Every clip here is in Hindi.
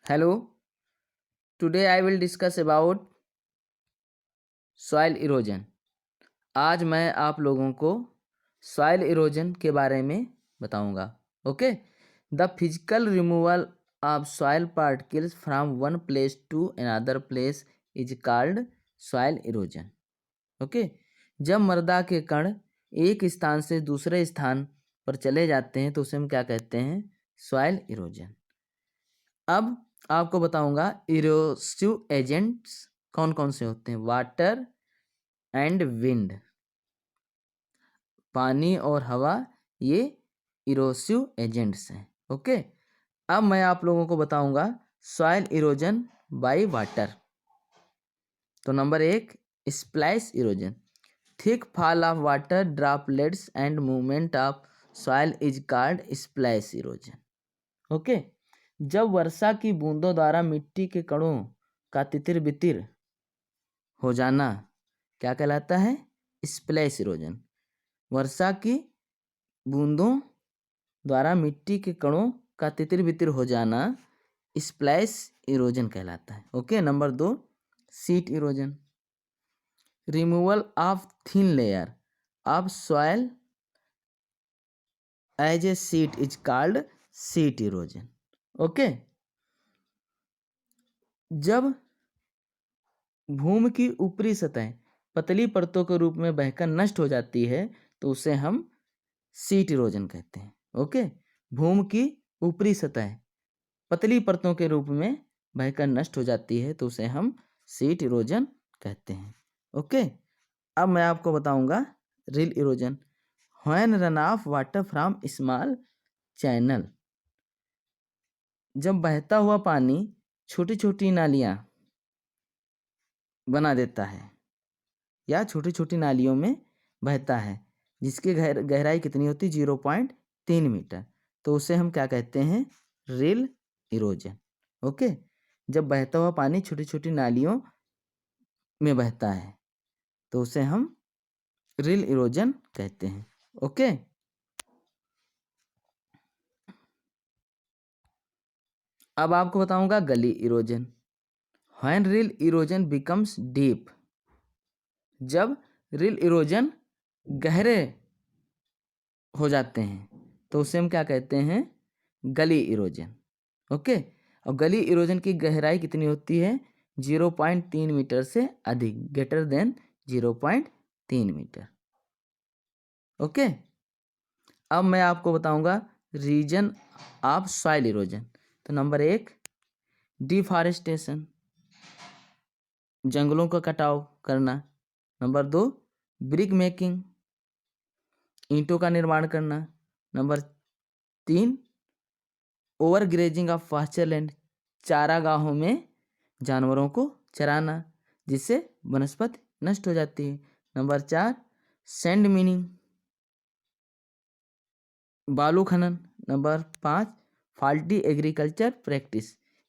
Hello, today I will discuss about soil erosion. आज मैं आप लोगों को सॉइल इरोजन के बारे में बताऊंगा। Okay, the physical removal of soil particles from one place to another place is called soil erosion. Okay, जब मृदा के कण एक स्थान से दूसरे स्थान पर चले जाते हैं तो उसे हम क्या कहते हैं? Soil erosion. अब आपको बताऊंगा इरोसिव एजेंट्स कौन कौन से होते हैं। वाटर एंड विंड, पानी और हवा, ये इरोसिव एजेंट्स हैं। ओके, अब मैं आप लोगों को बताऊंगा सॉइल इरोजन बाय वाटर। तो number 1, splash erosion. Thick fall of water droplets and movement of soil is called splash erosion. Okay, जब वर्षा की बूंदों द्वारा मिट्टी के कणों का तितिर बितिर हो जाना क्या कहलाता है? Splash erosion. वर्षा की बूंदों द्वारा मिट्टी के कणों का तितिर बितिर हो जाना स्प्लैश इरोजन कहलाता है। Okay, number 2, sheet erosion. Removal of thin layer of soil as a sheet is called sheet erosion. Okay, जब भूमि की ऊपरी सतह पतली परतों के रूप में बहकर नष्ट हो जाती है तो उसे हम सीट इरोजन कहते हैं। ओके, भूमि की ऊपरी सतह पतली परतों के रूप में बहकर नष्ट हो जाती है तो उसे हम सीट इरोजन कहते हैं। ओके, अब मैं आपको बताऊंगा rill erosion. When run off water from small channel, जब बहता हुआ पानी छोटी छोटी नालियां बना देता है या छोटी छोटी नालियों में बहता है जिसकी गहराई कितनी होती है? 0.3 मीटर, तो उसे हम क्या कहते हैं? रिल इरोजन। ओके, जब बहता हुआ पानी छोटी छोटी नालियों में बहता है तो उसे हम रिल इरोजन कहते हैं। ओके, अब आपको बताऊंगा गली erosion. When reel erosion becomes deep, जब रिल इरोजन गहरे हो जाते हैं तो उसे हम क्या कहते हैं? गली इरोजन। ओके, और गली इरोजन की गहराई कितनी होती है? 0.3 मीटर से अधिक, ग्रेटर देन 0.3 मीटर। ओके, अब मैं आपको बताऊंगा रीजन ऑफ सॉइल इरोजन। तो नंबर 1, डिफॉरेस्टेशन, जंगलों का कटाव करना। नंबर 2, ब्रिक मेकिंग, ईंटों का निर्माण करना। Number 3, over grazing of pasture land, चारागाहों में जानवरों को चराना जिससे वनस्पति नष्ट हो जाती है। नंबर 4, सैंड मीनिंग, बालू खनन। नंबर 5, फॉल्टी एग्रीकल्चर प्रैक्टिस,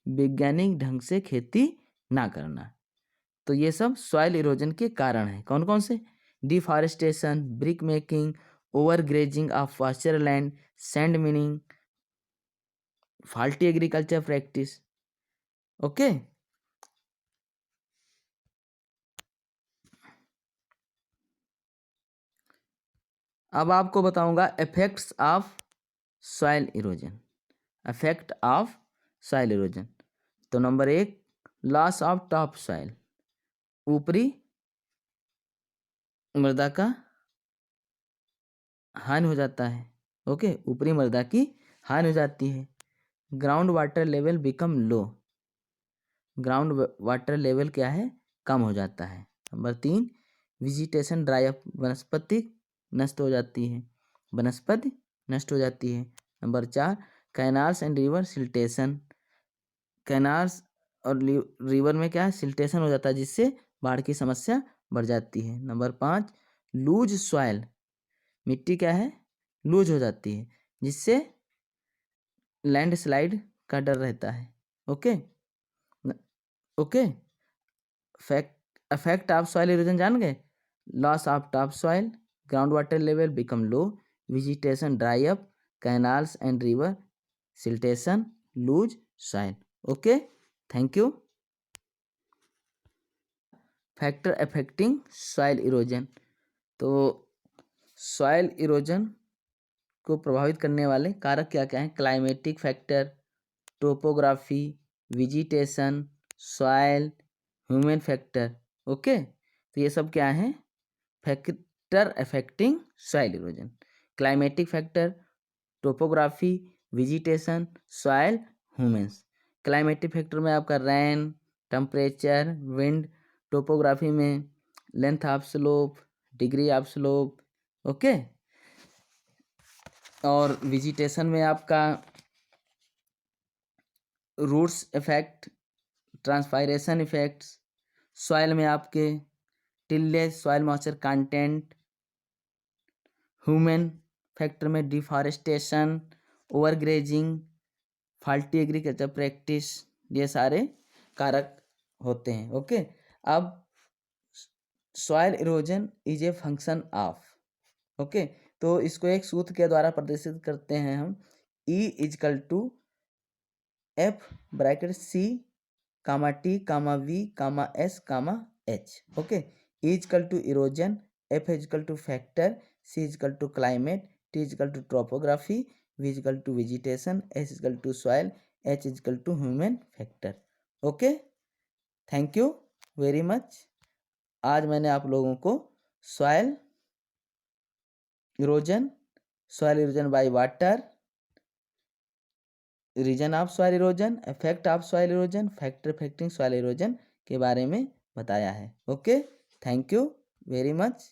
वैज्ञानिक ढंग से खेती ना करना। तो ये सब सॉइल इरोजन के कारण हैं। कौन कौन से? Deforestation, brick making, over grazing of pasture land, sand mining, faulty agriculture practice. Okay, अब आपको बताऊंगा effects of soil erosion. Effect of soil erosion, तो number 1, loss of top soil, ऊपरी मृदा का हानि हो जाता है। ओके, ऊपरी मृदा की हानि हो जाती है। ग्राउंड वाटर लेवल बिकम लो, ग्राउंड वाटर लेवल क्या है? कम हो जाता है। नंबर 3, विजिटेशन ड्राई अप, वनस्पति नष्ट हो जाती है, वनस्पति नष्ट हो जाती है। Number 4, canals and river siltation, canals और रिवर में क्या है? सिल्टेशन हो जाता है जिससे बाढ़ की समस्या बढ़ जाती है। नंबर 5, लूज सॉइल, मिट्टी क्या है? लूज हो जाती है जिससे लैंडस्लाइड का डर रहता है। Okay, okay, effect of soil erosion जान गए? Loss of top soil, ground water level become low, vegetation dry up, canals and river siltation, loose soil. Okay, thank you. Factor affecting soil erosion. तो सॉइल इरोजन को प्रभावित करने वाले कारक क्या क्या हैं? Climatic factor, topography, vegetation, soil, human factor. Okay, तो ये सब क्या है? Factor affecting soil erosion. Climatic factor, topography, vegetation, soil, humans. Climatic factor में आपका रैन, टेम्परेचर, विंड। टोपोग्राफी में length of slope, degree of slope. Okay, और विजिटेशन में आपका roots effect, transpiration effects. Soil में आपके tillage, soil moisture content. Human factor में deforestation, overgrazing, faulty agriculture practice. ये सारे कारक होते हैं। ओके, अब soil erosion is a function of. Okay, तो इसको एक सूत्र के द्वारा प्रदर्शित करते हैं हम। E equal to F bracket C comma T comma V comma S comma H. Okay, E equal to erosion, F equal to factor, C equal to climate, T equal to topography, V equal to vegetation, S equal to soil, H equal to human factor. Okay, thank you very much. आज मैंने आप लोगों को soil erosion, soil erosion by water, reason of soil erosion, effect of soil erosion, factor affecting soil erosion के बारे में बताया है। Okay, thank you very much.